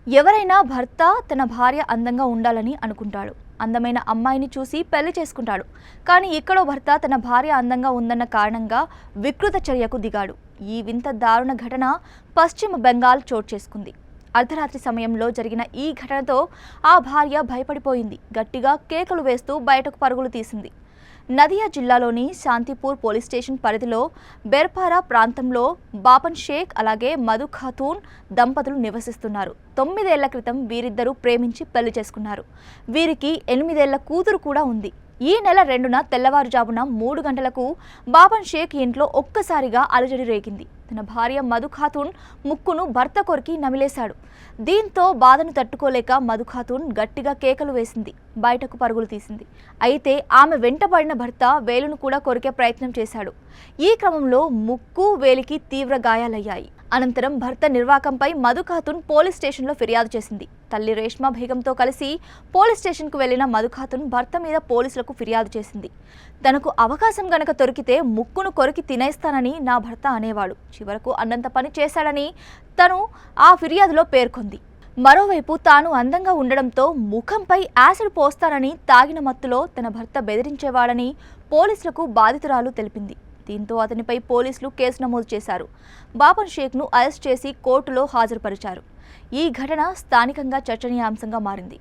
ఎవరైనా భర్త తన భార్య అందంగా ఉండాలని అనుకుంటాడు. అందమైన అమ్మాయిని చూసి పెళ్లి చేసుకుంటాడు. కానీ ఇక్కడో భర్త తన భార్య అందంగా ఉందన్న కారణంగా వికృత చర్యకు దిగాడు. ఈ వింత దారుణ ఘటన పశ్చిమ బెంగాల్ చోటు చేసుకుంది. అర్ధరాత్రి సమయంలో జరిగిన ఈ ఘటనతో ఆ భార్య భయపడిపోయింది. గట్టిగా కేకలు వేస్తూ బయటకు పరుగులు తీసింది. నదియా జిల్లాలోని శాంతిపూర్ పోలీస్ స్టేషన్ పరిధిలో బెర్పారా ప్రాంతంలో బాపన్ షేక్ అలాగే మధు ఖాతూన్ దంపతులు నివసిస్తున్నారు. 9 ఏళ్ల క్రితం వీరిద్దరూ ప్రేమించి పెళ్లి చేసుకున్నారు. వీరికి 8 ఏళ్ల కూతురు కూడా ఉంది. ఈ నెల 2న తెల్లవారుజామున 3 గంటలకు బాపన్ షేక్ ఇంట్లో ఒక్కసారిగా అలజడి రేగింది. తన భార్య మధు ఖాతూన్ ముక్కును భర్త కొరికి నమిలేశాడు. దీంతో బాధను తట్టుకోలేక మధు ఖాతూన్ గట్టిగా కేకలు వేసింది. బయటకు పరుగులు తీసింది. అయితే ఆమె వెంటబడిన భర్త వేలును కూడా కొరికే ప్రయత్నం చేశాడు. ఈ క్రమంలో ముక్కు, వేలికి తీవ్ర గాయాలయ్యాయి. అనంతరం భర్త నిర్వాకంపై మధు ఖాతూన్ పోలీస్ స్టేషన్లో ఫిర్యాదు చేసింది. తల్లి రేష్మా బేగంతో కలిసి పోలీస్ స్టేషన్కు వెళ్లిన మధు ఖాతూన్ భర్త మీద పోలీసులకు ఫిర్యాదు చేసింది. తనకు అవకాశం గనక దొరికితే ముక్కును కొరికి తినేస్తానని నా భర్త అనేవాడు. చివరకు అన్నంత పని చేశాడని తను ఆ ఫిర్యాదులో పేర్కొంది. మరోవైపు తాను అందంగా ఉండడంతో ముఖంపై యాసిడ్ పోస్తానని తాగిన మత్తులో తన భర్త బెదిరించేవాడని పోలీసులకు బాధితురాలు తెలిపింది. దీంతో అతనిపై పోలీసులు కేసు నమోదు చేశారు. బాపన్ షేక్ను అరెస్ట్ చేసి కోర్టులో హాజరుపరిచారు. ఈ ఘటన స్థానికంగా చర్చనీయాంశంగా మారింది.